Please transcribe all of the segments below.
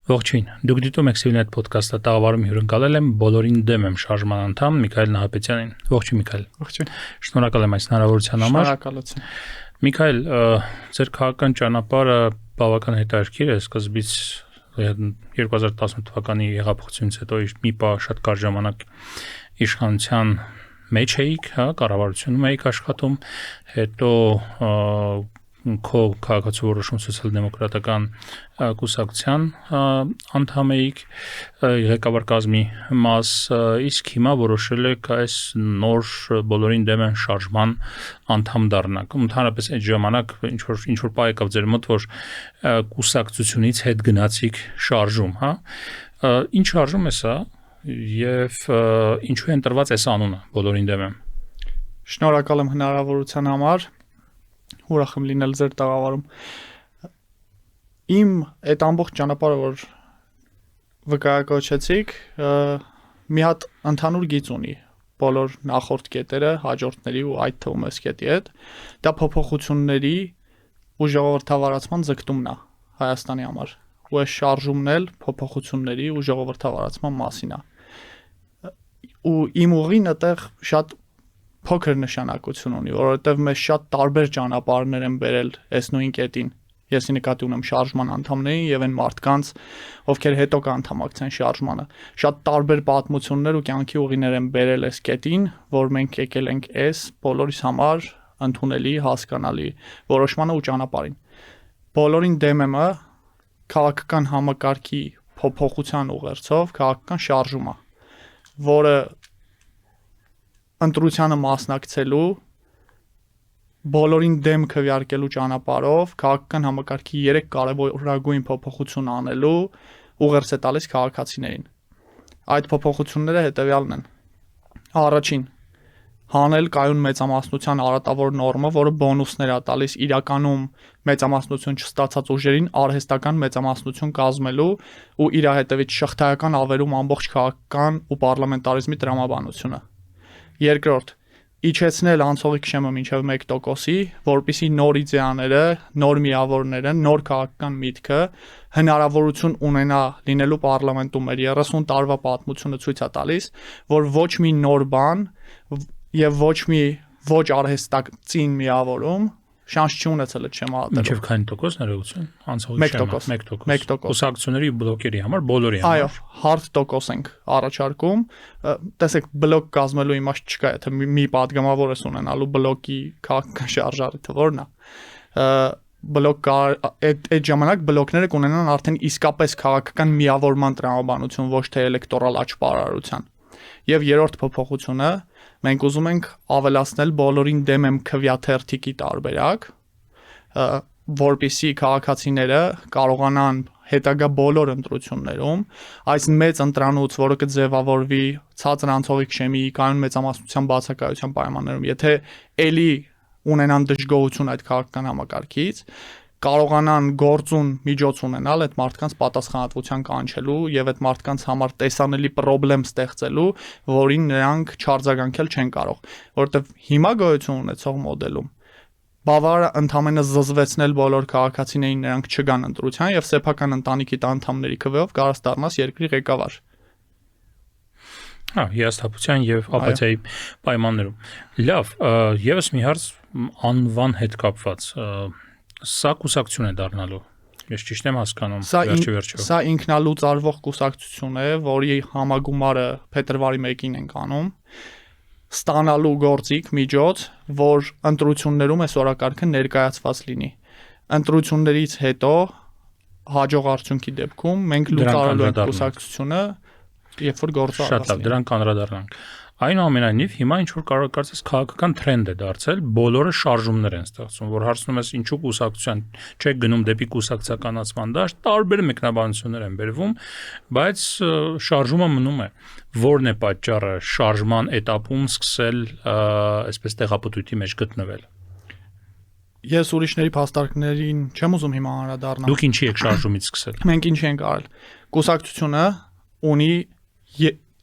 Ողջույն, դուք դիտում եք Civilnet podcast-ը, տաղավարում հյուրընկալել եմ բոլորին դեմ եմ շարժման անդամ Միքայել Նահապետյանին։ Ողջույն Միքայել։ Ողջույն։ Շնորհակալ եմ այս հնարավորության համար։ Շնորհակալություն։ Միքայել, ձեր քաղաքական ճանապարհը բավական հետաքրքիր է, սկզբից 2018 թվականի հեղափոխությունից հետո մի շատ կարճ ժամանակ իշխանության մեջ էիք, հա, կառավարությունում էիք աշխատում, հետո քո քաղաքացու որոշում սոցիալ-դեմոկրատական կուսակցության անդամ էիք, ղեկավար կազմի մաս, իսկ հիմա որոշել եք այս նոր բոլորին դեմ են շարժման անդամ դառնաք։ Ընդհանրապես այդ ժամանակ ինչ որ պահ եկավ ձեր մոտ, որ կուսակցությունից հետ գնացիք շարժում, հա։ Ինչ շարժում է սա եւ ինչու է ընտրված այս անունը բոլորին դեմ եմ։ Շնորհակալ եմ հնարավորության համար։ Ուրախ եմ լինել ձեր տաղավարում։ Իմ այդ ամբողջ ճանապարհը, որ վկայակոչեցիք, մի հատ ընդհանուր գիծ ունի բոլոր նախորդ կետերը, հաջորդների ու այդ թվում էս կետի հետ, դա փոփոխությունների ու ժողովրդավարացման ձգտումն է Հայաստանի համար։ Ու այս շարժումն էլ փոփոխությունների ու ժողովրդավարացման մասին է։ Ու իմ ուղին այդտեղ շատ փոքր նշանակություն ունի, որովհետև մեզ շատ տարբեր ճանապարհներ են բերել այս նույն կետին։ Ես նկատի ունեմ շարժման անդամներին եւ այն մարդկանց, ովքեր հետո կանդամակցեն շարժմանը։ Շատ տարբեր պատմություններ ու կյանքի ուղիներ են բերել այս կետին, որ մենք եկել ենք այս բոլորիս համար ընդունելի, հասկանալի որոշմանը ու ճանապարհին։ Բոլորին դեմ եմը քաղաքական համակարգի փոփոխության ուղերձով քաղաքական շարժում է, որը ընտրությանը մասնակցելու բոլորին դեմ քվեարկելու ճանապարհով քաղաքական համակարգի 3 կարևորագույն փոփոխություն անելու ուղերձ է տալիս քաղաքացիներին։ Այդ փոփոխությունները հետևյալն են. Առաջին, հանել կայուն մեծամասնության արատավոր նորմը, որը բոնուսներ է տալիս իրականում մեծամասնություն չստացած ուժերին արհեստական մեծամասնություն կազմելու ու իր հետևից շղթայական ավերում ամբողջ քաղաքական ու պարլամենտարիզմի տրամաբանությունը։ Երկրորդ, իջեցնել անցողիկ շեմը մինչև 1%-ի, որպիսի նոր իդեաները, նոր միավորները, նոր քաղաքական միտքը հնարավորություն ունենա լինելու պարլամենտում մեր 30 տարվա պատմությունը ցույց է տալիս, որ ոչ մի նոր բան եւ ոչ արհեստակցին միավորում շանս չի ունեցել այդ շեմը հատելու։ Մինչև քանի տոկոս ներողություն, անցողիկ շեմը 1%։ Կուսակցությունների ու բլոկերի համար, բոլորի համար։ Այո, հարթ տոկոս ենք առաջարկում։ Տեսեք, բլոկ կազմելու իմաստ չկա, եթե մի падգամավոր ես ունենալու բլոկի քաղաքական շարժարիթը որն է։ Բլոկ այդ ժամանակ բլոկները կունենան արդեն իսկապես քաղաքական միավորման տրամաբանություն, ոչ թե էլեկտորալ աճպարարության։ Եվ երրորդ փոփոխությունը մենք ուզում ենք ավելացնել բոլորին դեմ եմ քվյաթերթիկի տարբերակ, որպիսի քաղաքացիները կարողանան հետագա բոլոր ընտրություններում այս մեծ ընտրանուց, որը կձևավորվի ցածր անցողիկ շեմի կայուն մեծամասնության բացակայության պայմաններում, եթե էլի ունենան դժգոհություն այդ քաղաքական համակարգից, կարողանան գործուն միջոց ունենալ այդ մարդկանց պատասխանատվության կանչելու եւ այդ մարդկանց համար տեսանելի խնդրեմ ստեղծելու, որին նրանք չարձագանքել չեն կարող, որովհետեւ հիմա գոյություն ունեցող մոդելում բավարար ընդամենը զզվեցնել բոլոր քաղաքացիներին, նրանք չգան ընտրության եւ սեփական ընտանիքի անդամների քվեով կարաս դառնաս երկրի ղեկավար։ Հա, հիասթափության եւ ապաթիայի պայմաններում։ Լավ, եւս մի հարց անվան հետ կապված։ Սա կուսակցություն է դառնալու։ Ես ճիշտ եմ հասկանում, վերջը։ Սա ինքնալուծ արվող կուսակցություն է, որի համագումարը փետրվարի 1-ին ենք անում, ստանալու գործիք միջոց, որ ընտրություններում այս օրակարգը ներկայացված լինի։ Ընտրություններից հետո հաջող արդյունքի դեպքում մենք լուծարելու ենք կուսակցությունը, երբ որ գործը շատ լավ, դրանք անդրադառնանք։ Այնուամենայնիվ, հիմա ինչ որ կարծես քաղաքական թրենդ է դարձել, բոլորը շարժումներ են ստեղծում, որ հարցնում ես ինչու կուսակցության չեք գնում դեպի կուսակցականացման դաշտ, տարբեր մեկնաբանություններ են բերվում, բայց շարժումը մնում է։ Որն է պատճառը շարժման этаպում սկսել այսպես տեղապտույտի մեջ գտնվել։ Ես ուրիշների փաստարկներին չեմ ուզում հիմա անդրադառնալ։ Դուք ինչի եք շարժումից սկսել։ Մենք ինչի ենք արել։ Կուսակցությունը ունի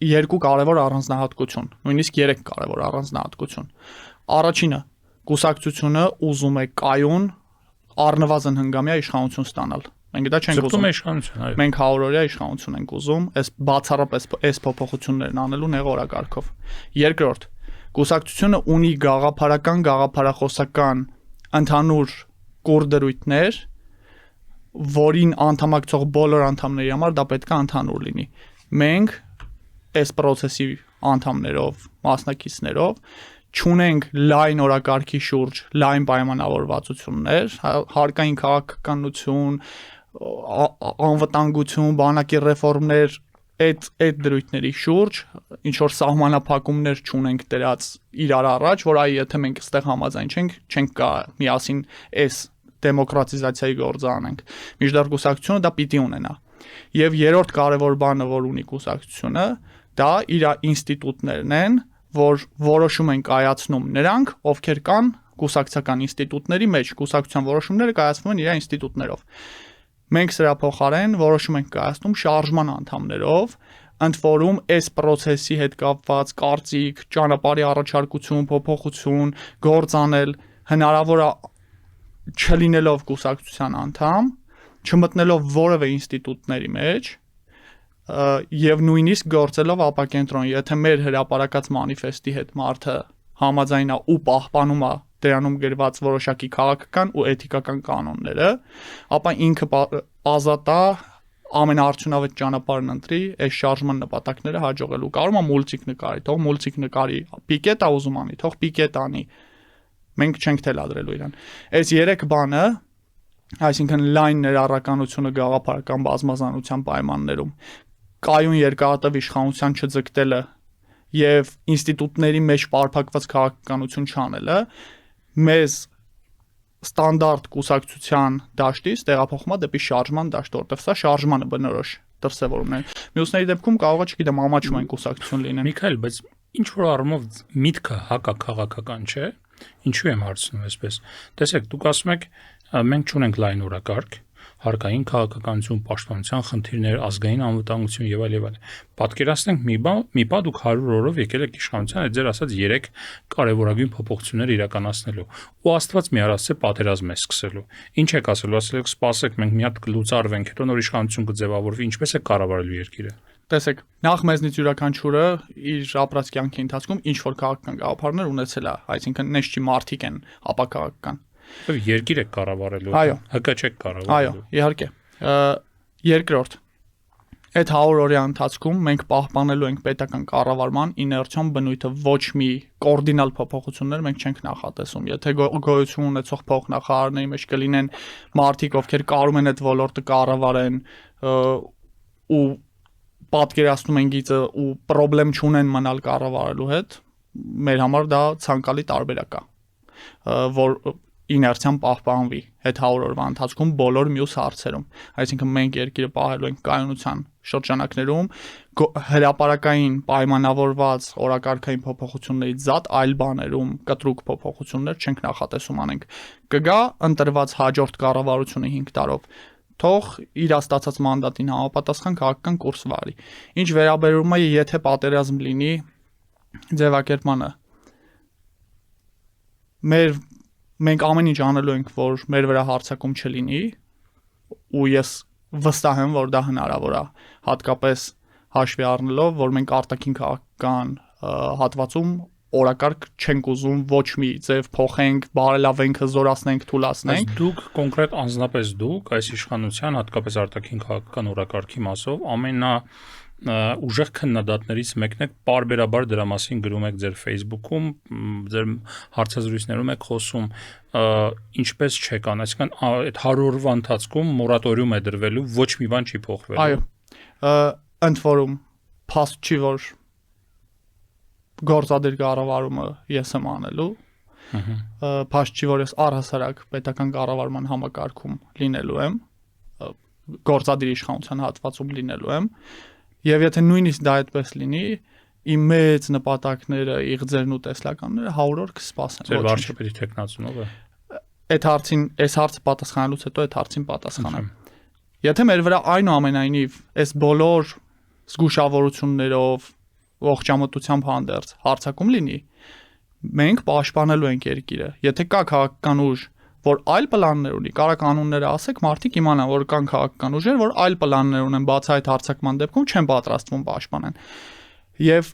երկու կարևոր առանձնահատկություն, նույնիսկ 3 կարևոր առանձնահատկություն։ Առաջինը, կուսակցությունը ուզում է կայուն, առնվազն հնգամյա իշխանություն ստանալ։ Մենք դա չենք Ձգտում ուզում։ է իշխանություն, այո։ Մենք 100-օրյա իշխանություն ենք ուզում, այս բացառապես այս փոփոխություններն անելու նեղ օրակարգով։ Երկրորդ, կուսակցությունը ունի գաղափարախոսական ընդհանուր կուրդերույթներ, որին անդամակցող բոլոր անդամների համար դա պետք է ընդհանուր լինի։ Մենք այս process-ի անդամներով, մասնակիցներով չունենք լայն օրակարգի շուրջ լայն պայմանավորվածություններ, հարկային քաղաքականություն, անվտանգություն, բանակի ռեֆորմներ, այդ դրույթների շուրջ ինչ որ սահմանափակումներ չունենք դրած իրար առաջ, որ այ եթե մենք այստեղ համաձայն չենք կարող միասին այս դեմոկրատիզացիայի գործը անենք։ Մինչդեռ կուսակցությունը դա պիտի ունենա։ Եվ երրորդ կարևոր բանը, որ ունի կուսակցությունը, դա իր ինստիտուտներն են, որ որոշում են կայացնում նրանք, ովքեր կան կուսակցական ինստիտուտների մեջ, կուսակցության որոշումները կայացվում են իր ինստիտուտներով։ Մենք սրա փոխարեն որոշում ենք կայացնում շարժման անդամներով, ընդ որում այս process-ի հետ կապված կարծիք, ճանապարհի առաջարկություն, փոփոխություն, գործ անել հնարավոր է չլինելով կուսակցության անդամ, չմտնելով որևէ ինստիտուտների մեջ, եւ նույնիսկ գործելով ապակենտրոն, եթե մեր հրապարակած մանիֆեստի հետ մարդը համաձայն է ու պահպանում է դրանում գրված որոշակի քաղաքական ու էթիկական կանոնները, ապա ինքը ազատ է ամենաարդյունավետ ճանապարհն ընտրի այս շարժման նպատակները հաջողելու։ Կարող է մուլտիկ նկարի, թող մուլտիկ նկարի, պիկետ է ուզում անի, թող պիկետ անի։ Մենք չենք թելադրելու իրան։ Այս երեք բանը, այսինքն լայն ներառականությունը գաղափարական բազմազանության պայմաններում, կայուն երկարատև իշխանության չձգտելը եւ ինստիտուտների մեջ պարփակված քաղաքականություն չանելը մեզ ստանդարտ կուսակցության դաշտից տեղափոխվում է դեպի շարժման դաշտ, որտեղ սա շարժմանը բնորոշ դրսևորումն է։ Մյուսների դեպքում կարող է, չգիտեմ, ամաչում են կուսակցություն լինեն։ Միքայել, բայց ինչ որ առումով միտքը հակաքաղաքական չէ, ինչու եմ հարցնում այսպես։ Տեսեք, դուք ասում եք, մենք չունենք լայն օրակարգ, հարկային քաղաքականություն, պաշտպանության խնդիրներ, ազգային անվտանգություն եւ այլ եւ այլ։ Պատկերացնենք մի բա դուք 100 օրով եկել եք իշխանության, այդ ձեր ասած 3 կարևորագույն փոփոխություններ իրականացնելու։ Ու Աստված մի արածե պատերազմ է սկսելու։ Ինչ եք ասելու, ասել եք սպասեք, մենք մի հատ կլուծարվենք, հետո նոր իշխանություն կձևավորվի, ինչպես է կառավարելու երկիրը։ Տեսեք, նախ մեզնից յուրաքանչյուրը իր ապրած կյանքի ընթացքում ինչ որ քաղաքական գաղափարներ ունեցել է, այսինքն նես չի մարդիկ են ապակաղաքական։ Երկիր եք կառավարելու, ՀԿ չեք կառավարելու։ Այո, իհարկե։ Երկրորդ, այդ 100-օրյա ընթացքում մենք պահպանելու ենք պետական կառավարման իներցիոն բնույթը, ոչ մի կորդինալ փոփոխություններ մենք չենք նախատեսում։ Եթե գոյություն ունեցող փոխնախարարների մեջ կլինեն մարդիկ, ովքեր կարում են այդ ոլորտը կառավարեն ու պատկերացնում են գիծը ու խնդրեմ չունեն մնալ կառավարելու հետ, մեր համար դա ցանկալի տարբերակ է, որ իներցիան պահպանվի այդ 100 օրվա ընթացքում բոլոր մյուս հարցերում։ Այսինքն մենք երկիրը պահելու ենք կայունության շրջանակներում, հրապարակային պայմանավորված օրակարգային փոփոխություններից զատ այլ բաներում կտրուկ փոփոխություններ չենք նախատեսում անենք։ Կգա ընտրված հաջորդ կառավարությունը 5 տարով, թող իր ստացած մանդատին համապատասխան քաղաքական կուրս վարի։ Ինչ վերաբերում է, եթե պատերազմ լինի, ձևակերպմանը մենք ամեն ինչ անելու ենք, որ մեր վրա հարձակում չլինի, ու ես վստահ եմ, որ դա հնարավոր է, հատկապես հաշվի առնելով, որ մենք արտաքին քաղաքական հատվածում օրակարգ չենք ուզում ոչ մի ձև փոխենք, բարելավենք, հզորացնենք, թուլացնենք։ Դուք կոնկրետ անձնապես դուք այս իշխանության, հատկապես արտաքին քաղաքական օրակարգի մասով ուժեղ քննադատներից մեկն եք, պարբերաբար դրա մասին գրում եք ձեր Facebook-ում, ձեր հարցազրույցներում եք խոսում, ինչպես չեկան, այսինքն այդ 100 օրվա ընթացքում մորատորիում է դրվելու, ոչ մի բան չի փոխվելու։ Այո, ընդ որում փաստ չի, որ գործադիր կառավարումը ես եմ անելու, փաստ չի, որ ես առհասարակ պետական կառավարման համակարգում լինելու եմ, գործադիր իշխանության հատվածում լինելու եմ։ Եվ եթե նույնիսկ դա այդպես լինի, իմ մեծ նպատակները, իղձերն ու տեսլականները 100 օր կսպասեն։ Ձեր վարչապետի տեխնացուն ով է։ Այդ հարցը պատասխանելուց հետո այդ հարցին պատասխանեմ։ Եթե մեր վրա այնուամենայնիվ այս բոլոր զգուշավորություններով, ողջամտությամբ հանդերձ հարձակում լինի, մենք պաշտպանելու ենք երկիրը։ Եթե կա քաղաքական ուժ, որ այլ պլաններ ունի, կարա կանոնները ասեք, մարդիկ իմանան, որ կան քաղաքական ուժեր, որ այլ պլաններ ունեն, բացի այդ հարձակման դեպքում չեն պատրաստվում պաշտպանեն։ Եվ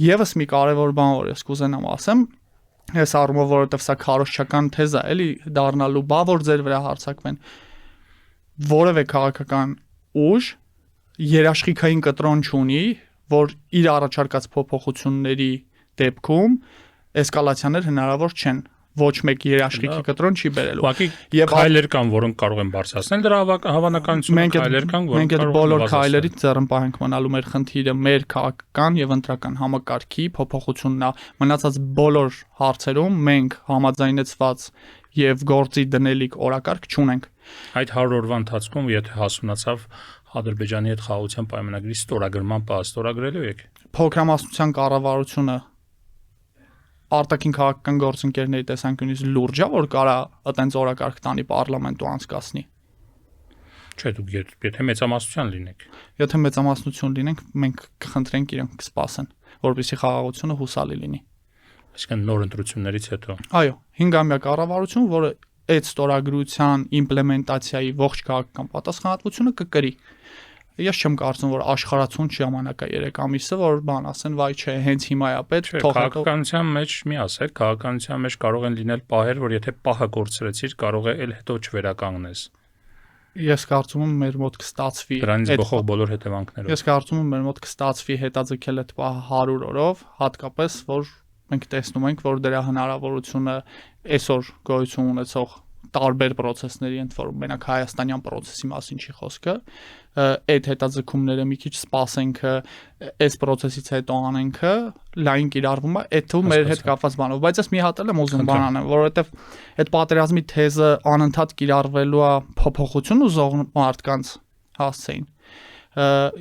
եւս մի կարևոր բան, որ ես կուզենամ ասեմ, ես առումով, որովհետև սա քարոզչական թեզ է, էլի դառնալու, բա որ ձեր վրա հարձակվեն, որևէ քաղաքական ուժ երաշխիքային կտրոն չունի, որ իր առաջարկած փոփոխությունների դեպքում էսկալացիաներ հնարավոր չեն, ոչ մեկ երաշխիքի կտրոն չի բերելու։ Եվ քայլեր կան, որոնք կարող են բարձրացնել դրա հավանականությունը, քայլեր կան, որոնք մենք այդ բոլոր քայլերից ձեռնպահ ենք մնալու, մեր խնդիրը մեր քաղաքական եւ ընտրական համակարգի փոփոխությունն է։ Մնացած բոլոր հարցերում մենք համաձայնեցված եւ գործի դնելիք օրակարգ չունենք։ Այդ 100 օրվա ընթացքում եթե հասունացավ Ադրբեջանի հետ խաղաղության պայմանագրի ստորագրման պահ, ստորագրելու եք։ Փոքրամասնության կառավարությունը արտաքին քաղաքական գործընկերների տեսանկյունից լուրջ է, որ կարա այտենց օրակարգ տանի պարլամենտ ու անցկացնի։ Չէ, դուք եթե մեծամասնություն լինեք։ Եթե մեծամասնություն լինենք, մենք կխնդրենք իրենք կսպասեն, որպեսզի խաղաղությունը հուսալի լինի։ Այսինքն նոր ընտրություններից հետո։ Այո, 5-ամյա կառավարություն, որը այդ ստորագրության իմպլեմենտացիայի ողջ քաղաքական պատասխանատվությունը կկրի։ Ես չեմ կարծում, որ աշխարհացուն ժամանակ է 3 ամիսը, որ բան ասեն, վայ չէ, հենց հիմա է պետք, թող քաղաքականության մեջ մի ասեք, քաղաքականության մեջ կարող են լինել պահեր, որ եթե պահը կորցրեցիր, կարող է էլ հետո չվերականգնես։ Ես կարծում եմ մեր մոտ կստացվի դրանից բխող բոլոր հետևանքներով։ Ես կարծում եմ մեր մոտ կստացվի հետաձգել այդ պահը 100 օրով, հատկապես որ մենք տեսնում ենք, որ դրա հնարավորությունը այսօր գոյություն ունեցող տարբեր process-ների ընդ որում մենակ հայաստանյան process-ի մասին չի խոսքը, այդ հետաձգումները մի քիչ սպասենք, այս process-ից հետո անենք, լայն կիրառվում է, այդ թվում մեր հետ կապված բանով, բայց ես մի հատ եմ ուզում բան անեմ, որովհետև այդ պատերազմի թեզը անընդհատ կիրառվելու է փոփոխություն ուզող մարդկանց հասցեին։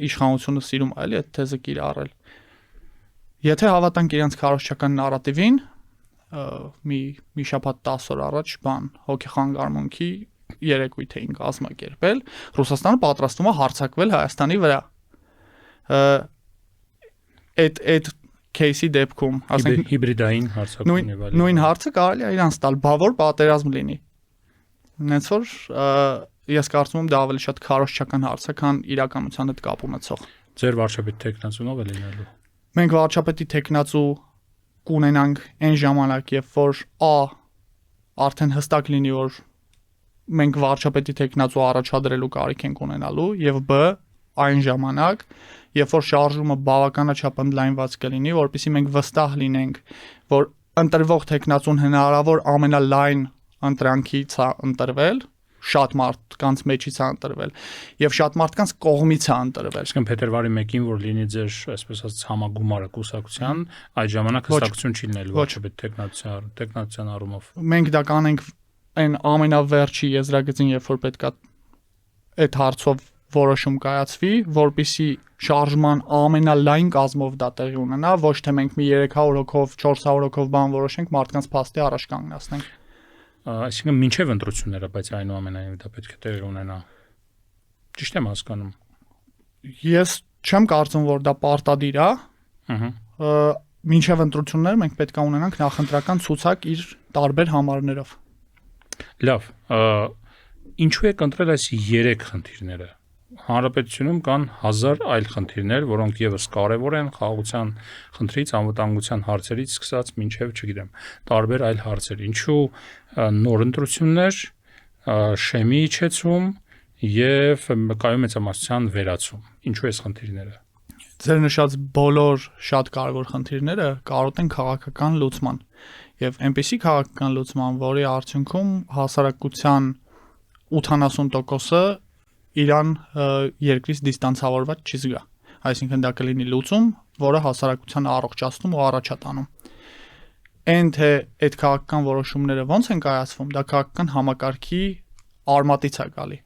Իշխանությունը սիրում է էլի այդ թեզը կիրառել։ Եթե հավատանք իրենց քարոզչական նարատիվին, մի շաբաթ 10 օր առաջ բան հոգեխանգարմունքի երեկույթ էին կազմակերպել, Ռուսաստանը պատրաստվում է հարձակվել Հայաստանի վրա։ Այդ кейսի դեպքում, ասենք հիբրիդային հարձակում եւ այլն։ Նույն հարցը կարելի է իրանց տալ, բա որ պատերազմ լինի։ Հենց որ ես կարծում եմ դա ավելի շատ քարոզչական հարց է, քան իրականության հետ կապ ունեցող։ Ձեր վարչապետ տեխնացունով է լինելու։ Մենք վարչապետի տեխնացու կունենանք այն ժամանակ, երբ որ արդեն հստակ լինի, որ մենք վարչապետի տեխնացու առաջադրելու կարիք ենք ունենալու, եւ այն ժամանակ, երբ որ շարժումը բավականաչափ ընդլայնված կլինի, որպեսզի մենք վստահ լինենք, որ ընտրվող տեխնացուն հնարավոր ամենալայն ընտրանքից է ընտրվել, շատ մարդկանց մեջից է ընտրվել եւ շատ մարդկանց կողմից է ընտրվել։ Այսինքն փետրվարի 1-ին որ լինի ձեր, այսպես ասած, համագումարը կուսակցության, այդ ժամանակ հստակություն չի լինելու վարչապետ տեխնացիան առումով։ Մենք դա կանենք այն ամենավերջի եզրագծին, երբ որ պետքա այդ հարցով որոշում կայացվի, որպեսզի շարժման ամենալայն կազմով դա տեղի ունենա, ոչ թե մենք մի 300 հոգով, 400 հոգով բան որոշենք, մարդկանց փաստի առաջ կանգնացնենք։ Այսինքն մինչև ընտրությունները, բայց այնուամենայնիվ դա պետք է տեղի ունենա։ Ճիշտ եմ հասկանում։ Ես չեմ կարծում, որ դա պարտադիր է։ Մինչև ընտրությունները մենք պետք է ունենանք նախընտրական ցուցակ իր տարբեր համարներով։ Լավ, ինչու եք ընտրել այս 3 խնդիրները։ Հանրապետությունում կան 1000 այլ խնդիրներ, որոնք եւս կարեւոր են խաղաղության խնդրից, անվտանգության հարցերից սկսած մինչեւ, չգիտեմ, տարբեր այլ հարցեր։ Ինչու նոր ընտրություններ, շեմի իջեցում եւ կայուն մեծամասնության վերացում։ Ինչու այս խնդիրները։ Ձեր նշած բոլոր շատ կարևոր խնդիրները կարոտ են քաղաքական լուծման եւ այնպիսի քաղաքական լուծման, որի արդյունքում հասարակության 80%-ը իրան երկրից դիստանցավորված չի զգա։ Այսինքն դա կլինի լուծում, որը հասարակությանը առողջացնում ու առաջատանում։ Այն թե այդ քաղաքական որոշումները ոնց են կայացվում, դա քաղաքական համակարգի արմատից է գալի։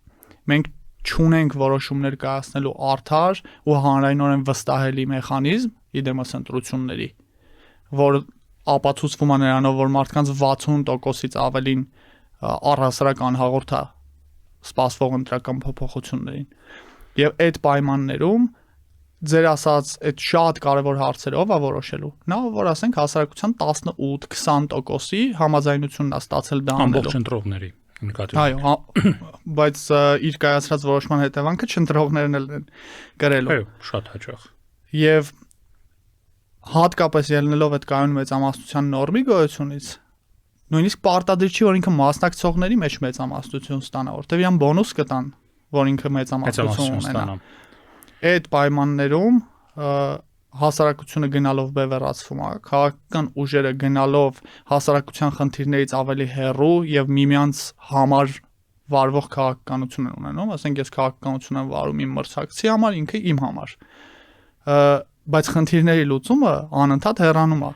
Մենք չունենք որոշումներ կայացնելու արդար ու հանրայնորեն վստահելի մեխանիզմ իդեմս ընտրությունների, որ ապացուցվում է նրանով, որ մարդկանց 60%-ից ավելին առհասարակ անհաղորդ է սպասվող ընտրական փոփոխություններին։ Եվ այդ պայմաններում ձեր ասած այդ շատ կարևոր հարցերով է որոշելու։ Նա որ ասենք հասարակության 18-20%-ի համաձայնությունն է ստացել դա անելու։ Ամբողջ ընտրողների։ Այո, բայց իր կայացրած որոշման հետևանքը չընտրողներն են գրելու։ Այո, շատ հաճախ։ Եվ հատկապես ելնելով այդ կայուն մեծամասնության նորմի գոյությունից, նույնիսկ պարտադիր չի, որ ինքը մասնակցողների մեջ մեծամասնություն ստանա, որտեղ իրան բոնուս կտան, որ ինքը մեծամասնություն ունենա։ Այդ պայմաններում հասարակությունը գնալով բևեռացվում է, քաղաքական ուժերը գնալով հասարակության խնդիրներից ավելի հեռու եւ միմյանց համար վարվող քաղաքականություն են ունենում, ասենք ես քաղաքականություն եմ վարում իմ մրցակցի համար, ինքը իմ համար։ Բայց խնդիրների լուծումը անընդհատ հեռանում է։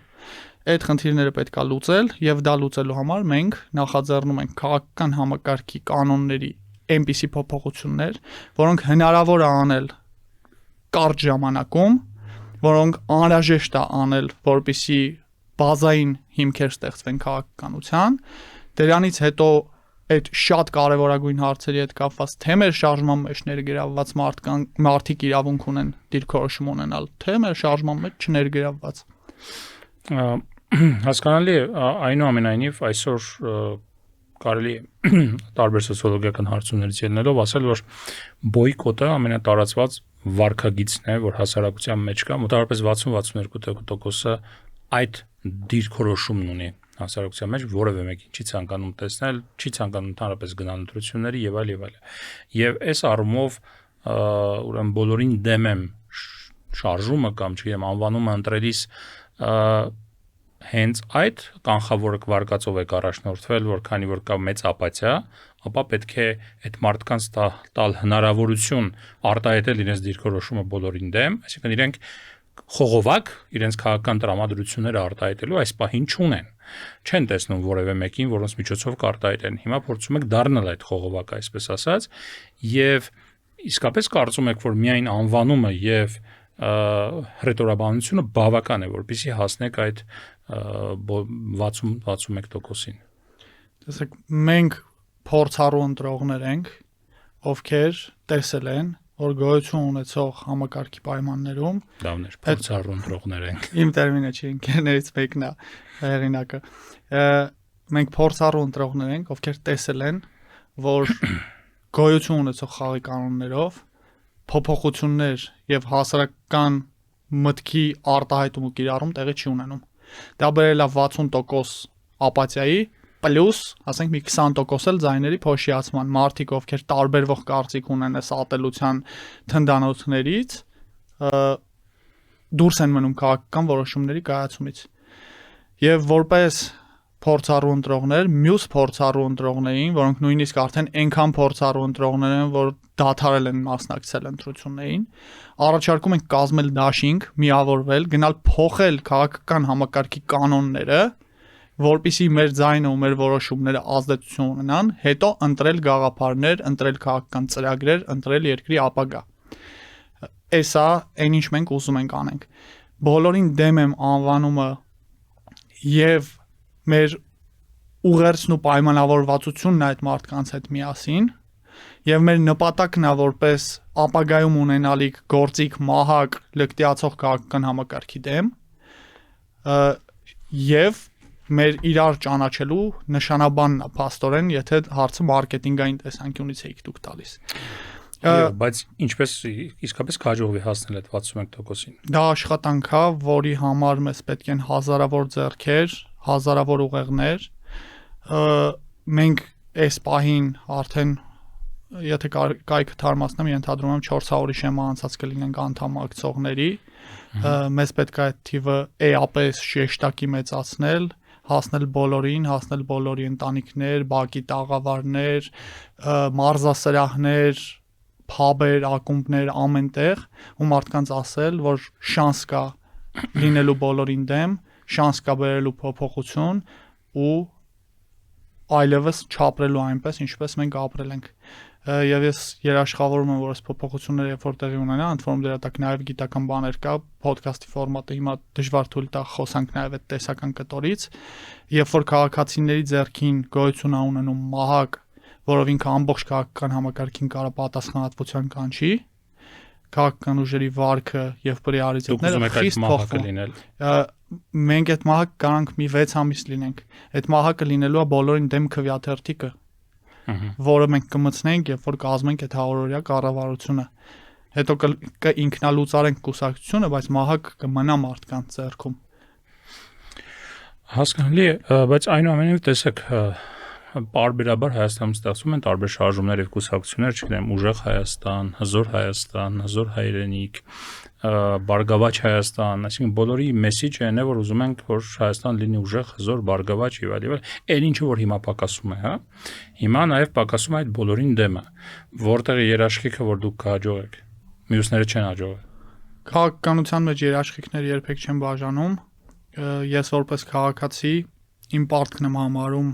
Այդ խնդիրները պետք է լուծել եւ դա լուծելու համար մենք նախաձեռնում ենք քաղաքական համակարգի կանոնների այնպիսի փոփոխություններ, որոնք հնարավոր է անել կարճ ժամանակում, որոնք անհրաժեշտ է անել, որպեսզի բազային հիմքեր ստեղծվեն քաղաքականության։ Դրանից հետո այդ շատ կարևորագույն հարցերի հետ կապված թե մեր շարժման մեջ ներգրավված մարդիկ իրավունք ունեն դիրքորոշում ունենալ, թե մեր շարժման մեջ չներգրավված։ Հասկանալի է, այնուամենայնիվ այսօր կարելի է տարբեր սոցիոլոգիական հարցումներից ելնելով ասել, որ բոյկոտը ամենատարածված վարքագիծն է, որ հասարակության մեջ կա, մոտավորապես 60-62%-ը այդ դիրքորոշումն ունի հասարակության մեջ, որևէ մեկին չի ցանկանում տեսնել, չի ցանկանում ընդհանրապես գնալ ընտրությունների եւ այլ եւ այլ։ Եվ այս առումով ուրեմն բոլորին դեմ եմ շարժումը կամ չգիտեմ անվանումը ընտրելիս հենց այդ կանխավորը վարկածով եք առաջնորդվել, որ քանի որ կա մեծ ապաթիա, ապա պետք է այդ մարդկանց տալ հնարավորություն արտահայտել իրենց դիրքորոշումը բոլորին դեմ, այսինքն իրենք խողովակ իրենց քաղաքական տրամադրությունները արտահայտելու այս պահին չունեն։ Չեն տեսնում որևէ մեկին, որոնց միջոցով կարտահայտեն։ Հիմա փորձում եք դառնալ այդ խողովակը, այսպես ասած, եւ իսկապես կարծում եք, որ միայն անվանումը եւ հռետորաբանությունը բավական է, որպեսզի հասնեք այդ 60-61%-ին։ Տեսեք, մենք փորձառու ընտրողներ ենք, ովքեր տեսել են, որ գոյություն ունեցող համակարգի պայմաններում լավներ փորձառու ընտրողներ ենք։ Իմ տերմինը չի, ընկերներից մեկն է հեղինակը։ Մենք փորձառու ընտրողներ ենք, ովքեր տեսել են, որ գոյություն ունեցող խաղի կանոններով փոփոխություններ եւ հասարակական մտքի արտահայտում ու կիրառում տեղի չի ունենում։ Դա բերել է 60% ապաթիայի պլյուս, ասենք մի 20% էլ ձայների փոշիացման, մարդիկ ովքեր տարբերվող կարծիք ունեն այս ատելության թնդանոթներից, դուրս են մնում քաղաքական որոշումների կայացումից։ Եվ որպես փորձառու ընտրողներ, մյուս փորձառու ընտրողներին, որոնք նույնիսկ արդեն այնքան փորձառու ընտրողներ են, որ դադարել են մասնակցել ընտրություններին, առաջարկում ենք կազմել դաշինք, միավորվել, գնալ փոխել քաղաքական համակարգի կանոնները, որպեսզի մեր ձայնը ու մեր որոշումները ազդեցություն ունենան, հետո ընտրել գաղափարներ, ընտրել քաղաքական ծրագրեր, ընտրել երկրի ապագա։ Էսա այն ինչ մենք ուզում ենք անենք։ Բոլորին դեմ եմ անվանումը եւ մեր ուղերձն ու պայմանավորվածությունն այդ մարդկանց հետ միասին եւ մեր նպատակն է որպես ապագայում ունենալիք գործիք մահակ լկտիացող քաղաքական համակարգի դեմ եւ մեր իրար ճանաչելու նշանաբանն է փաստորեն, եթե հարցը մարքեթինգային տեսանկյունից եք դուք տալիս։ Բայց ինչպես իսկապես կհաջողվի հասնել այդ 61%-ին։ Դա աշխատանք է, որի համար մեզ պետք են հազարավոր ձեռքեր, հազարավոր ուղեղներ։ Մենք այս պահին արդեն եթե կայքը թարմացնեմ, ենթադրում եմ 400-ի շեմա անցած կլինենք անդամակցողների։ Մեզ պետք է այդ թիվը էապես շեշտակի մեծացնել, հասնել բոլորի ընտանիքներ, բակի տաղավարներ, մարզասրահներ, փաբեր, ակումբներ ամենտեղ ու մարդկանց ասել, որ շանս կա լինելու բոլորին դեմ, շանս կա բերելու փոփոխություն ու այլևս չապրելու այնպես, ինչպես մենք ապրել ենք։ Եվ ես երաշխավորում եմ, որ այս փոփոխությունները երբ որ տեղի ունենա, ընդ որում դրա տակ նաև գիտական բաներ կա, ոդքասթի ֆորմատը հիմա դժվար թույլ տա խոսանք նաև այդ տեսական կտորից, երբ որ քաղաքացիների ձեռքին գոյություն ունենում մահակ, որով ինքը ամբողջ քաղաքական համակարգին կարա պատասխանատվության կանչի, քաղաքական ուժերի վարքը եւ պրիորիտետները խիստ փոխվում են։ Մենք այդ մահակ կարանք մի 6 ամիս լինենք։ Այդ մահակը լինելու է բոլորին դեմ քվյաթերթիկը։ որը մենք կմցնենք, երբ որ կազմենք այդ 100-օրյա կառավարությունը։ Հետո կինքնալուծարենք կուսակցությունը, բայց մահը կմնա մարդկանց ձեռքում։ Հասկանալի է, բայց այնուամենայնիվ տեսեք, պարբերաբար Հայաստանում ստեղծվում են տարբեր շարժումներ եւ կուսակցություններ, չգիտեմ, Ուժեղ Հայաստան, Հզոր Հայաստան, Հզոր Հայրենիք, Բարգավաճ Հայաստան, այսինքն բոլորի մեսիջը այն է, որ ուզում ենք, որ Հայաստան լինի ուժեղ, հզոր, բարգավաճ եւ այլ, այլ ինչը որ հիմա պակասում է, հա։ Հիմա նաեւ պակասում է այդ բոլորին դեմը, որտեղ երաշխիքը որ դուք կհաջողեք, մյուսները չեն հաջողել։ Քաղաքականության մեջ երաշխիքները երբեք չեն բաժանում։ Ես որպես քաղաքացի իմ պարտքն եմ համարում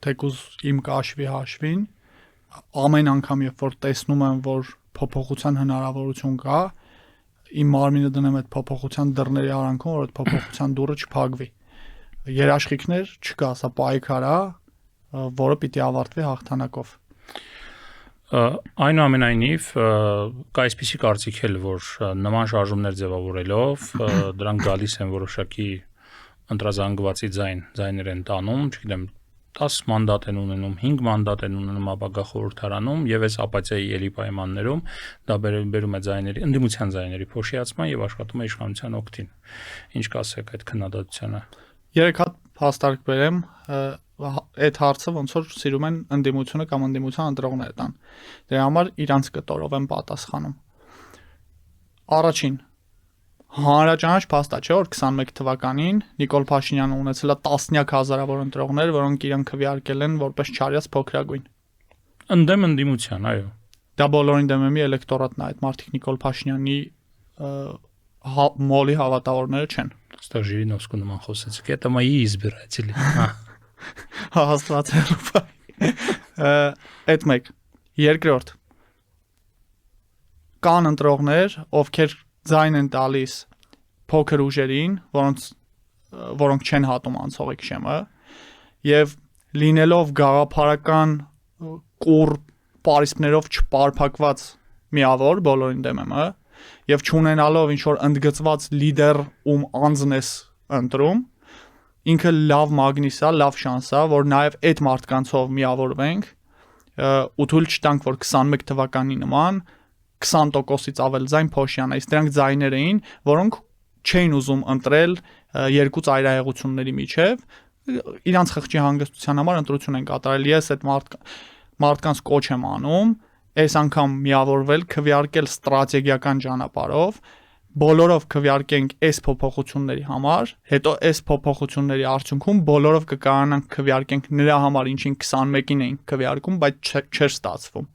թեկուզ իմ կաշվի հաշվին, ամեն անգամ երբ որ տեսնում եմ, որ փոփոխության հնարավորություն կա, իմ մարմինը դնում այդ փոփոխության դռների արանքում, որ այդ փոփոխության դուռը չփակվի։ Երաշխիքներ չկա, սա պայքար է, որը պիտի ավարտվի հաղթանակով։ Այնուամենայնիվ կա այսպիսի կարծիք էլ, որ նման շարժումներ ձևավորելով դրանք գալիս են որոշակի ընտրազանգվածի ձայներ են տանում, չգիտեմ, 10 մանդատ են ունենում, 5 մանդատ են ունենում ապագա խորհրդարանում եւ այս ապացիայի ելի պայմաններում դա բերում է ձայների, ընդդիմության ձայների փոշիացման եւ աշխատում է իշխանության օգտին։ Ինչ կասեք այդ քննադատությանը։ 3 հատ հաստարկ բերեմ, այդ հարցը ոնց որ սիրում են ընդդիմությունը կամ ընդդիմության ընտրողները տան։ Դրա համար իրանց կտորով են պատասխանում։ Առաջին հանրաճանաչ փաստա չէ, որ 21 թվականին Նիկոլ Փաշինյանը ունեցել է տասնյակ հազարավոր ընտրողներ, որոնք իրեն քվեարկել են որպես չարյաց փոքրագույն։ Ընդդեմ ընդդիմության, այո։ Դա բոլորին դեմ է մի էլեկտորատն է, այդ մարդիկ Նիկոլ Փաշինյանի մոլի հավատավորները չեն։ Այստեղ Ժիրինովսկու նման խոսեցիք, это мои избиратели։ Հաստատելով։ Այդ մեկ։ Երկրորդ։ Կան ընտրողներ, ովքեր ձայն են տալիս փոքր ուժերին, որոնք չեն հատում անցողիկ շեմը, եւ լինելով գաղափարական կուր պարիսպներով չպարփակված միավոր բոլորին դեմ եմ, եւ չունենալով ինչ որ ընդգծված լիդեր ում անձն ես ընտրում, ինքը լավ մագնիս է, լավ շանս է, որ նաեւ այդ մարդկանցով միավորվենք ու թույլ չտանք, որ 21 թվականի նման 20%-ից ավել ձայն փոշյան է, իսկ դրանք ձայներ էին, որոնք չէին ուզում ընտրել երկու ծայրահեղությունների միջև, իրանց խղճի հանգստության համար ընտրություն են կատարել։ Ես այդ մարդկանց կոչ եմ անում, այս անգամ միավորվել, քվեարկել ստրատեգիական ճանապարհով, բոլորով քվեարկենք այս փոփոխությունների համար, հետո այս փոփոխությունների արդյունքում բոլորով կկայանանք քվեարկենք նրա համար, ինչին 21-ին էին քվեարկում, բայց չէր ստացվում։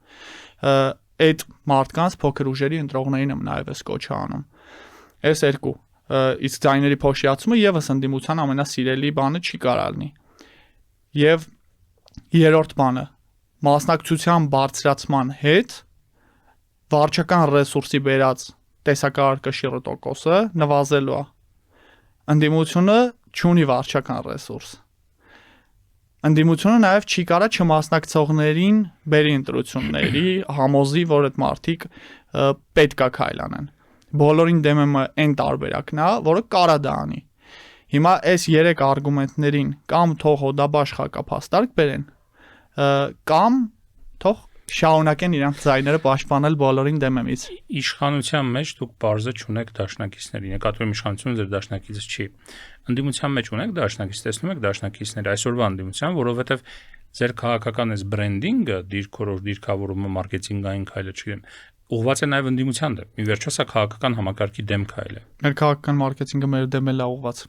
Այդ մարդկանց փոքր ուժերի ընտրողներին եմ նաև այս կոչը անում։ Այս երկու, իսկ ձայների փոշիացումը եւս ընդդիմության ամենասիրելի բանը չի կարալնի։ Եվ երրորդ բանը, մասնակցության բարձրացման հետ վարչական ռեսուրսի բերած տեսակարգաշիռը տոկոսը նվազելու է։ Ընդդիմությունը չունի վարչական ռեսուրս։ Ընդդիմությունը նաև չի կարա չմասնակցողներին բերի ընտրությունների, համոզի, որ այդ մարդիկ պետք է քայլանեն։ Բոլորին դեմ եմ այն տարբերակն է, որը կարա դա անի։ Հիմա այս 3 արգումենտներին կամ թող հոդաբաշխ հակափաստարկ բերեն, կամ թող շարունակեն իրանք ձայները պաշտպանել բոլորին դեմից։ Իշխանության մեջ դուք բարձր չունեք դաշնակիցների, նկատի ունեմ իշխանությունը ձեր դաշնակիցը չի։ Ընդդիմության մեջ ունեք դաշնակից, տեսնում եք դաշնակիցները այսօրվա ընդդիմության, որովհետև ձեր քաղաքական այս բրենդինգը, դիրքավորումը, մարքեթինգային քայլը, չգիտեմ, ուղղված է նաև ընդդիմության դեմ։ Ի վերջո սա քաղաքական համակարգի դեմ քայլ է։ Մեր քաղաքական մարքեթինգը մեր դեմ է ուղղված։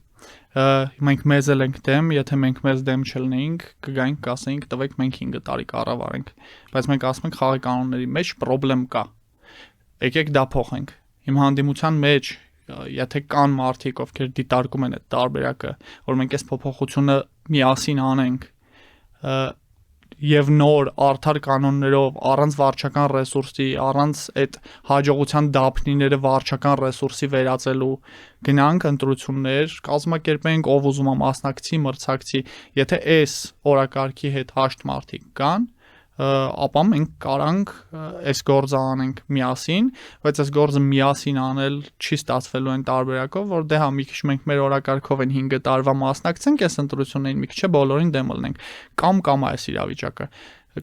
Մենք մեզ էլ ենք դեմ, եթե մենք մեզ դեմ չլինեինք, կգայինք, կասեինք, տվեք մենք 5 տարի կառավարենք, բայց մենք ասում ենք խաղի կանոնների մեջ խնդրեմ կա։ Եկեք դա փոխենք։ Իմ հանդիմության մեջ, եթե կան մարդիկ, ովքեր դիտարկում են այդ տարբերակը, որ մենք այս փոփոխությունը միասին անենք, եւ նոր արդար կանոններով, առանց վարչական ռեսուրսի, առանց այդ հաջողության դափնիները վարչական ռեսուրսի վերածելու գնանք ընտրություններ, կազմակերպենք, ով ուզում է մասնակցի, մրցակցի, եթե այս օրակարգի հետ հաշտ մարդիկ կան, ապա մենք կարանք այս գործը անենք միասին, բայց այս գործը միասին անել չի ստացվելու այն տարբերակով, որ դե հա մի քիչ մենք մեր օրակարգով են 5 տարվա մասնակցենք այս ընտրություններին, մի քիչ բոլորին դեմ լնենք, կամ այս իրավիճակը,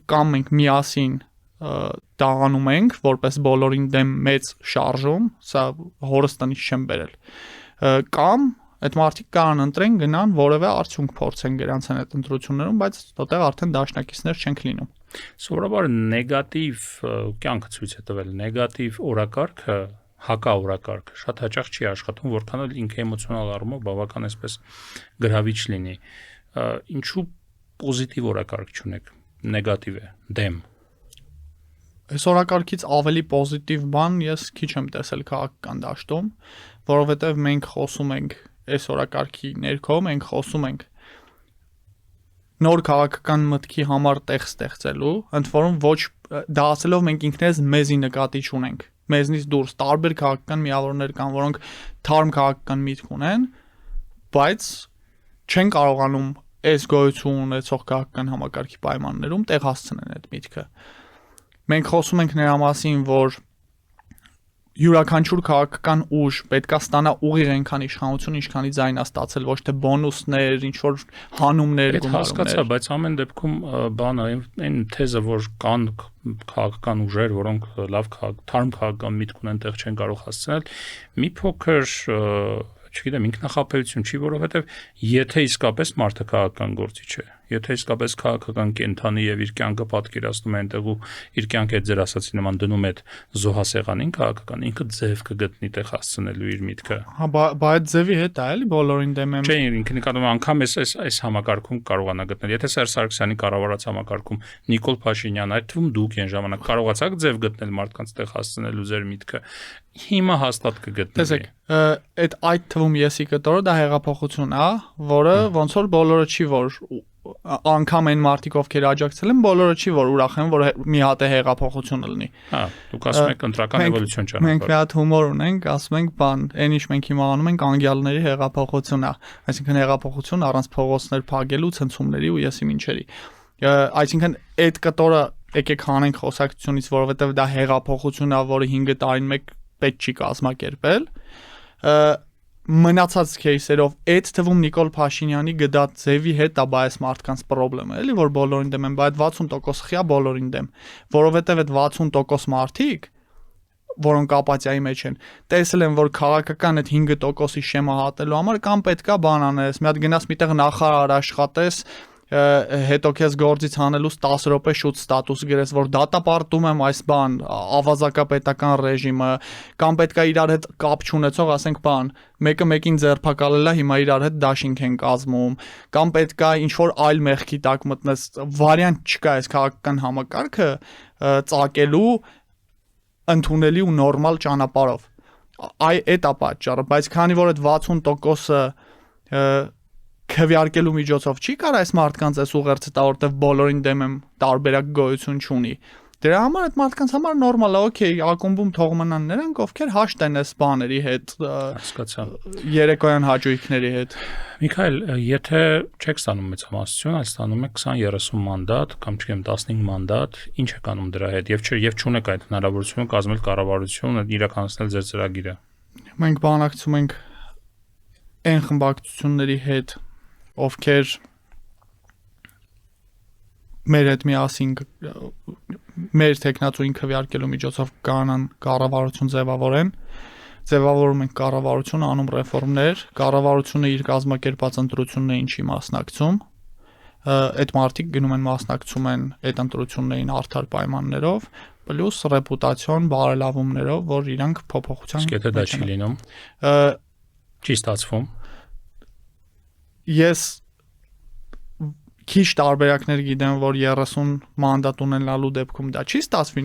կամ մենք միասին դա անում ենք, որպես բոլորին դեմ մեծ շարժում, սա հորս տնից չեմ բերել, կամ այդ մարդիկ կարան ընտրեն գնան որևէ արդյունք փորձեն գրանցեն այդ ընտրություններում, բայց դotեղ արդեն դաշնակիցներ չենք լինում։ Սովորաբար նեգատիվ կյանքը ցույց է տվել, նեգատիվ օրակարգը, հակաօրակարգը շատ հաճախ չի աշխատում, որքան էլ ինքը էմոցիոնալ առումով բավական այսպես գրավիչ լինի։ Ինչու պոզիտիվ օրակարգ չունեք, նեգատիվ է, դեմ։ Այս օրակարգից ավելի պոզիտիվ բան ես քիչ եմ տեսել քաղաքական դաշտում, որովհետև մենք խոսում ենք այս օրակարգի ներքո, մենք խոսում ենք նոր քաղաքական մտքի համար տեղ ստեղծելու, ընդ որում ոչ դա ասելով մենք ինքներս մեզի նկատի չունենք, մեզնից դուրս տարբեր քաղաքական միավորներ կան, որոնք թարմ քաղաքական միտք ունեն, բայց չեն կարողանում այս գոյություն ունեցող քաղաքական համակարգի պայմաններում տեղ հասցնել այդ միտքը։ Մենք խոսում ենք նրա մասին, որ յուրաքանչյուր քաղաքական ուժ պետքա ստանա ուղիղ այնքան իշխանություն, ինչքանից այն է ստացել, ոչ թե բոնուսներ, ինչ որ հանումներ, գումարումներ։ Հասկացա, բայց ամեն դեպքում բանը այն թեզը, որ կան քաղաքական ուժեր, որոնք լավ թարմ քաղաքական միտք ունեն, տեղ չեն կարող հասցնել, մի փոքր չգիտեմ, ինքնախապելություն չի, որովհետև եթե իսկապես մարդը քաղաքական գործիչ է, եթե իսկապես քաղաքական կենթանի եւ իր կյանքը պատկերացնում է այնտեղ ու իր կյանքը այդ ձեր ասացի նման դնում է զոհասեղանին քաղաքական, ինքը ձև կգտնի տեղ հասցնելու իր միտքը։ Հա, բայց ձևի հետ է, էլի բոլորին դեմ եմ։ Չէ, ինքը նկատում է անգամ այս համակարգում կարողանա գտնել։ Եթե Սերժ Սարգսյանի կառավարած համակարգում Նիկոլ Փաշինյանը, այդ թվում դուք այն ժամանակ կարողացաք ձև գտնել մարդկանց տեղ հասցնելու ձեր միտքը, հիմա հաստատ կգտնվի։ Տեսեք, այդ թվում եսի կտորը դա հեղափոխություն է, որը ոնց որ բոլորը չի որ անգամ այն մարդիկ ովքեր աջակցել են, բոլորը չի որ ուրախ են, որ մի հատ է հեղափոխություն լինի։ Հա, դուք ասում եք ընտրական էվոլյուցիոն ճանապարհ։ Մենք մի հատ հումոր ունենք, ասում ենք, բան, այն ինչ մենք հիմա անում ենք անգյալների հեղափոխություն է, այսինքն հեղափոխություն առանց փողոցներ փակելու, ցնցումների ու եսի ինչերի։ Այսինքն այդ կտորը եկեք հանենք խոսակցությունից, որովհետև դա հեղափոխություն է, որը 5 տարին մեկ պետք չի կազմակերպել։ Մնացած кейսերով այդ թվում Նիկոլ Փաշինյանի գդած ձևի հետ է բայս մարդկանց խնդրեմը, էլի որ բոլորին դեմ են, բայց 60% խիա բոլորին դեմ, որովհետև այդ 60% մարդիկ, որոնք ապաթիայի մեջ են, տեսել են, որ քաղաքական այդ 5%-ի շեմը հատելու համար կամ պետքա բան անես, մի հատ գնաս միտեղ նախարար աշխատես, հետո քեզ գործից հանելուց 10 րոպե շուտ ստատուս գրես, որ դատապարտում եմ այս բան, ավազակապետական ռեժիմը, կամ պետքա իրար հետ կապ չունեցող, ասենք բան, մեկը մեկին ձերբակալելա, հիմա իրար հետ դաշինք են կազմում, կամ պետքա ինչ որ այլ մեղքի տակ մտնես, վարիանտ չկա այս քաղաքական համակարգը ծակելու ընդունելի ու նորմալ ճանապարհով։ Այդ է պատճառը, բայց քանի որ այդ 60%-ը քվեարկելու միջոցով չի կարող այս մարդկանց այս ուղերձը տա, որտեվ բոլորին դեմ եմ տարբերակ գոյություն չունի։ Դրա համար այդ մարդկանց համար նորմալ է, օքեյ, ակումբում թող մնան նրանք, ովքեր հաշտ են այս բաների հետ, հասկացա, երեկոյան հաճույքների հետ։ Միքայել, եթե չեք ստանում մեծամասնություն, այլ ստանում եք 20-30 մանդատ կամ չգիտեմ 15 մանդատ, ինչ եք անում դրա հետ եւ չունեք այդ հնարավորությունը կազմել կառավարություն, իրականացնել ձեր ծրագիրը։ Մենք բանակցում ենք այն խմբակցությունների հետ, ովքեր մեր հետ միասին մեր տեխնացուին քվեարկելու միջոցով կանան կառավարություն ձևավորում ենք կառավարությունը, անում ռեֆորմներ, կառավարությունը իր կազմակերպած ընտրություններին չի մասնակցում, այդ մարդիկ գնում են մասնակցում են այդ ընտրություններին արդար պայմաններով, պլյուս ռեպուտացիոն բարելավումներով, որ իրանք փոփոխության Իսկ եթե դա չի լինում, չի ստացվում։ Ես քիչ տարբերակներ գիտեմ, որ 30 մանդատ ունենալու դեպքում դա չի ստացվի,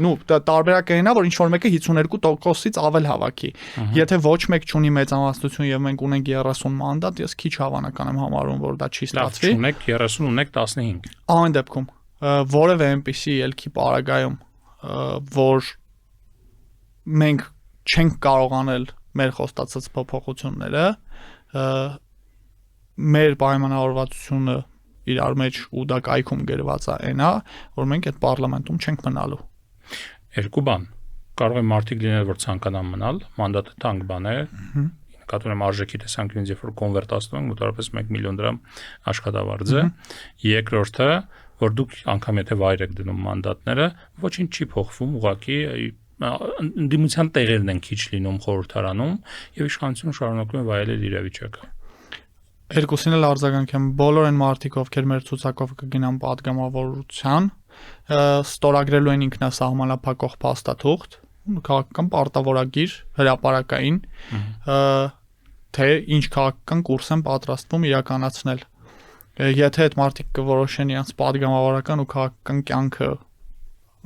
տարբերակը այնա, որ ինչ որ մեկը 52%-ից ավել հավաքի։ Եթե ոչ մեկ չունի մեծամասնություն եւ մենք ունենք 30 մանդատ, ես քիչ հավանական եմ համարում, որ դա չի ստացվի։ Ունեք 30, ունեք 15։ Ամեն դեպքում որևէ այնպիսի ելքի պարագայում, որ մենք չենք կարող անել մեր խոստացած փոփոխությունները, մեր պայմանավորվածությունը իրար մեջ ու դա կայքում գրված է, այնա, որ մենք այդ պարլամենտում չենք մնալու։ Երկու բան։ Կարող է մարդիկ լինել, որ ցանկանան մնալ, մանդատը թանկ բան է։ Նկատի ունեմ արժեքի տեսանկյունից, երբ որ կոնվերտացնում ենք, մոտավորապես 1 միլիոն դրամ աշխատավարձ է։ Երկրորդը, որ դուք անգամ եթե վայր եք դնում մանդատները, ոչինչ չի փոխվում, ուղղակի ընդդիմության տեղերն են քիչ լինում խորհրդարանում եւ իշխանությունը շարունակում է վայելել իրավիճակը։ Երկուսին էլ արձագանք եմ, բոլոր այն մարդիկ, ովքեր մեր ցուցակով կգնան падգամավորության, ստորագրելու են ինքնասահմանափակող փաստաթուղթ, քաղաքական պարտավորագիր հրապարակային, թե ինչ քաղաքական կուրս են պատրաստվում իրականացնել։ Եթե այդ մարդիկ կորոշեն իրենց падգամավորական ու քաղաքական կյանքը,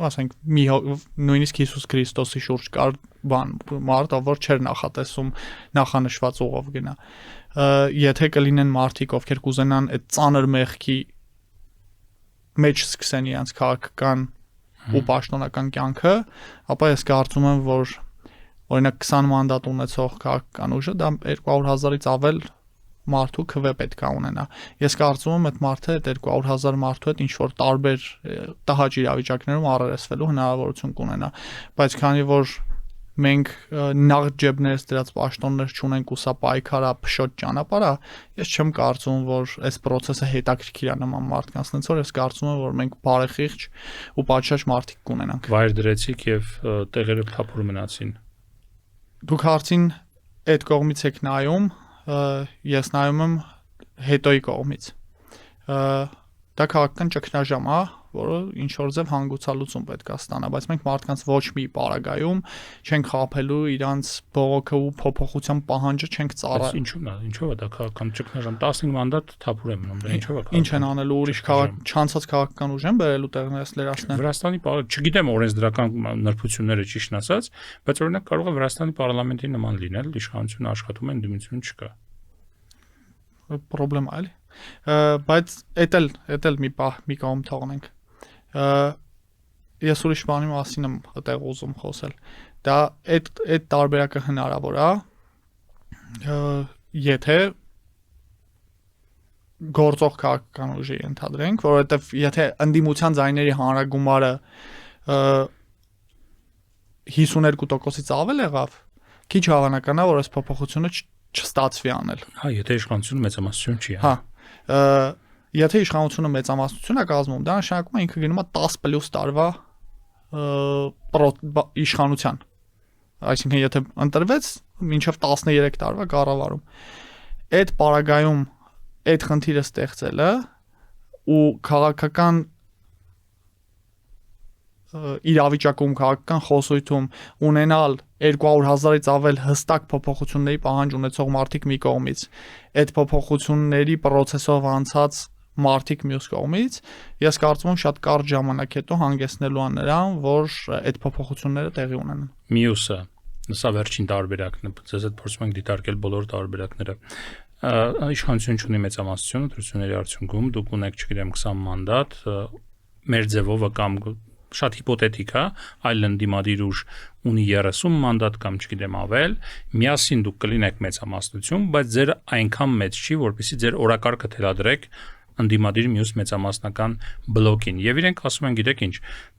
ասենք նույնիսկ Հիսուս Քրիստոսի շուրջ կար բան մարդ, որ չէր նախատեսում նախանշված ուղով գնա։ Եթե կլինեն մարդիկ, ովքեր կուզենան այդ ծանր մեղքի մեջ սկսեն իրենց քաղաքական ու պաշտոնական կյանքը, ապա ես կարծում եմ, որ օրինակ 20 մանդատ ունեցող քաղաքական ուժը դա 200,000-ից ավել մարդու քվե պետք է ունենա։ Ես կարծում եմ այդ մարդը այդ 200,000 մարդու հետ ինչ որ տարբեր տհաճ իրավիճակներում առերեսվելու հնարավորություն կունենա, բայց քանի որ մենք նախ ջեբներս դրած պաշտոններ չունենք ու սա պայքարա փշոտ ճանապարհ է, ես չեմ կարծում, որ այս process-ը հետաքրքիր է նման մարդկանց, այնց որ ես կարծում եմ, որ մենք բարեխիղճ ու պատշաճ մարդիկ կունենանք։ Վայր դրեցիք եւ տեղերը թափուր մնացին։ Դուք հարցին այդ կողմից եք նայում, ես նայում եմ հետոյի կողմից։ Դա քաղաքական ճգնաժամ է, որը ինչ որ ձև հանգուցալուծում պետք է ստանա, բայց մենք մարդկանց ոչ մի պարագայում չենք խաբելու իրանց բողոքը ու փոփոխության պահանջը չենք ծառայել։ Ինչու՞ով է դա քաղաքական ճգնաժամ 15 մանդատ թափուր է մնում, դա ինչու՞ով է։ Ինչ են անելու ուրիշ չանցած քաղաքական ուժ են բերելու տեղներս լրացնել։ Վրաստանի չգիտեմ օրենսդրական նրբությունները ճիշտ ասած, բայց օրինակ կարող է Վրաստանի պարլամենտի նման լինել, իշխանությունը աշխատում է, ընդդիմություն չկա։ Պրոբլեմ է, էլի։ Բայց էդ էլ մի կողմ թողնենք։ Ես ուրիշ բանի մասին եմ այդտեղ ուզում խոսել։ Դա այդ տարբերակը հնարավոր է, եթե գործող քաղաքական ուժի ընդհանրենք, որովհետև եթե ընդդիմության ձայների հանրագումարը 52%-ից ավել եղավ, քիչ հավանական է, որ այս փոփոխությունը չստացվի անել։ Հա, եթե իշխանությունը մեծամասնություն չի։ Հա, եթե իշխանությունը մեծամասնություն է կազմում, դա նշանակում է ինքը գնում է 10+ տարվա իշխանության։ Այսինքն եթե ընտրվեց, մինչև 13 տարվա կառավարում։ Այդ պարագայում այդ խնդիրը ստեղծելը ու քաղաքական իրավիճակում քաղաքական խոսույթում ունենալ 200,000-ից ավել հստակ փոփոխությունների պահանջ ունեցող մարդիկ մի կողմից, այդ փոփոխությունների process-ով անցած մարդիկ մյուս կողմից, ես կարծում եմ շատ կարճ ժամանակ հետո հանգեցնելու է նրան, որ այդ փոփոխությունները տեղի ունենան։ Մյուսը, սա վերջին տարբերակն է, ձեզ հետ փորձում ենք դիտարկել բոլոր տարբերակները։ Իշխանություն ունի մեծամասնություն, ընտրությունների արդյունքում դուք ունեք, չգիտեմ, 20 մանդատ, մեր ձևով կամ շատ հիպոթետիկ է, այլ ընդդիմադիր ուժ ունի 30 մանդատ կամ չգիտեմ ավել, միասին դուք կլինեք մեծամասնություն, բայց ձեր այնքան մեծ չի, որպեսզի ձեր օրակարգը թելադրեք ընդդիմադիր մյուս մեծամասնական բլոկին։ Եվ իրենք ասում են, գիտեք ինչ,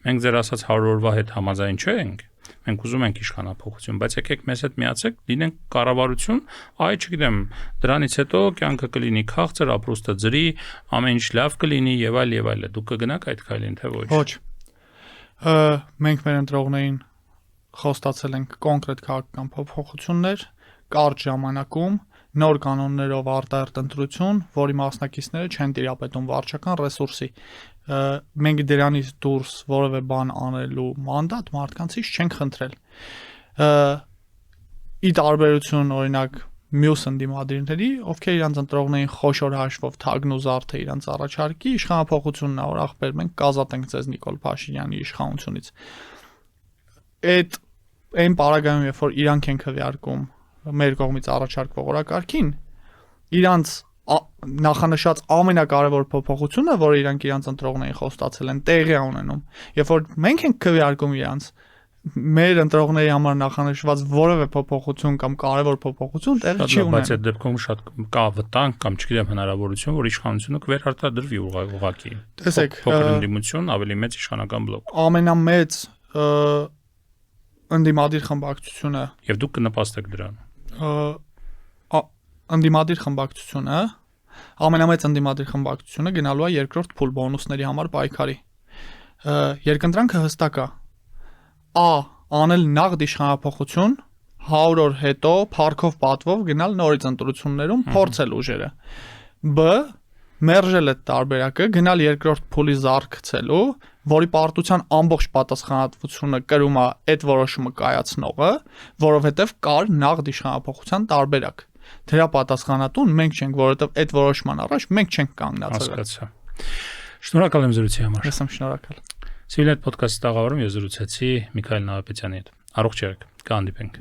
մենք ձեր ասած 100 օրվա հետ համաձայն չենք, մենք ուզում ենք իշխանափոխություն, բայց եկեք մեզ հետ միացեք, լինենք կառավարություն, այ չգիտեմ, դրանից հետո կյանքը կլինի քաղցր, ապրուստը ջրի, ամեն ինչ լավ կլինի եւ այլ, դուք կգնաք այդ քայլին, թե ոչ։ Ոչ։ Մենք մեր ընտրողներին խոստացել ենք կոնկրետ քաղաքական փոփոխություններ, կարճ ժամանակում, նոր կանոններով արտահերտ ընտրություն, որի մասնակիցները չեն տիրապետում վարչական ռեսուրսի։ Մենք դրանից դուրս որևէ բան անելու մանդատ մարդկանցից չենք խնդրել։ Ի տարբերություն օրինակ մյուս ընդդիմադիրների, ովքեր իրանց ընտրողներին խոշոր հաշվով թագն ու զարդը իրանց առաջարկի, իշխանափոխությունն է, որ ախպեր մենք կազատենք ձեզ Նիկոլ Փաշինյանի իշխանությունից։ Այն պարագայում, երբ որ իրանք են քվեարկում մեր կողմից առաջարկվող օրակարգին, իրանց նախանշած ամենակարևոր փոփոխությունը, որը իրանք իրանց ընտրողներին խոստացել են, տեղի է ունենում։ Երբ որ մենք ենք քվեարկում իրանց մեր ընտրողների համար նախանշված որևէ փոփոխություն կամ կարևոր փոփոխություն տեղի չի ունենում։ Բայց այդ դեպքում շատ կա վտանգ կամ չգիտեմ հնարավորություն, որ իշխանությունը կվերարտադրվի ուղղակի։ Տեսեք, փոքր ընդդիմություն, ավելի մեծ իշխանական բլոկ։ Ամենամեծ ընդդիմադիր խմբակցությունը Եվ դուք կնպաստեք դրան։ Ընդդիմադիր խմբակցությունը ամենամեծ ընդդիմադիր խմբակցությունը գնալու է երկրորդ փուլ բոնուսների համար պայքարի։ Երկընտրանքը հստակ է։ Անել նաղդ իշխանափոխություն 100 օր հետո փառքով պատվով գնալ նորից ընտրություններում փորձել ուժերը։ Մերժել այդ տարբերակը, գնալ երկրորդ փուլի զարգացելու, որի պարտության ամբողջ պատասխանատվությունը կրում է այդ որոշումը կայացնողը, որովհետև կար նաղդ իշխանափոխության տարբերակ։ Դրա պատասխանատուն մենք չենք, որովհետև այդ որոշման առաջ մենք չենք կանգնած։ Հասկացա։ Շնորհակալ եմ զրույցի համար։ Ես եմ շնորհակալ։ Civilnet podcast-ի տաղավարում ես զրուցեցի Միքայել Նահապետյանի հետ։ Առողջ եղեք, կհանդիպենք։